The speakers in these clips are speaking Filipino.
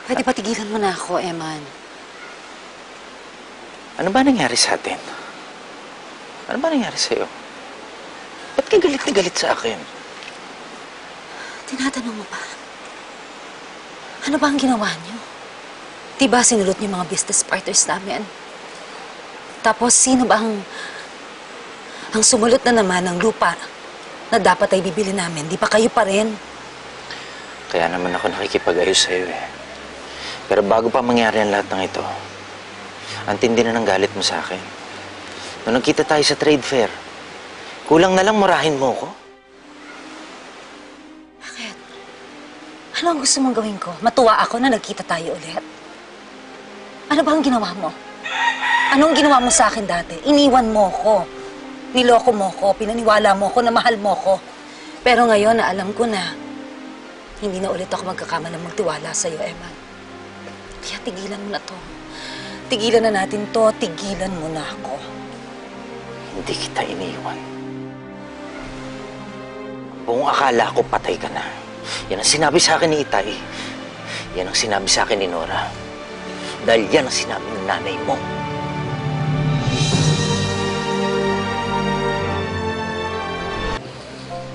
Pwede ba tigilan mo na ako, Eman? Ano ba nangyari sa atin? Ano ba nangyari sa'yo? Ba't ka galit na galit sa akin? Tinatanong mo ba? Ano ba ang ginawa niyo? Diba sinulot niyo mga business partners namin? Tapos sino ba ang sumulot na naman ng lupa na dapat ay bibili namin? Di ba kayo pa rin? Kaya naman ako nakikipag-ayos sa'yo eh. Pero bago pa mangyari ang lahat ng ito, ang tindi na ng galit mo sa akin. Nung nagkita tayo sa trade fair, kulang na lang murahin mo ko. Bakit? Ano ang gusto mong gawin ko? Matuwa ako na nagkita tayo ulit? Ano ba ang ginawa mo? Anong ginawa mo sa akin dati? Iniwan mo ko. Niloko mo ko. Pinaniwala mo ko na mahal mo ko. Pero ngayon na alam ko na hindi na ulit ako magkakamalang magtiwala sa'yo, Eman. Kaya tigilan mo na to. Tigilan na natin to. Tigilan mo na ako. Hindi kita iniwan. Buong akala ko patay ka na. Yan ang sinabi sa akin ni Itay. Yan ang sinabi sa akin ni Nora. Dahil yan ang sinabi ng nanay mo.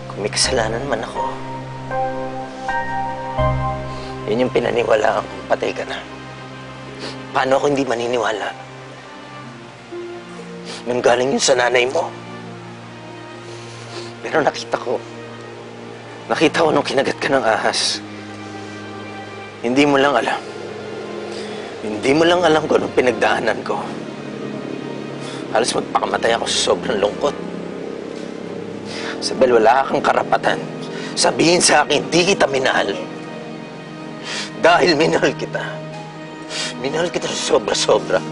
Kung may kasalanan man ako, yun yung pinaniwalaan kung patay ka na. Paano ako hindi maniniwala? Nang galing yun sa nanay mo. Pero nakita ko nung kinagat ka ng ahas. Hindi mo lang alam. Hindi mo lang alam kung anong pinagdaanan ko. Halos magpakamatay ako sa sobrang lungkot. Isabel, wala kang karapatan. Sabihin sa akin, di kita minahal. Dahil minahal kita. Minahal kita sa sobra-sobra.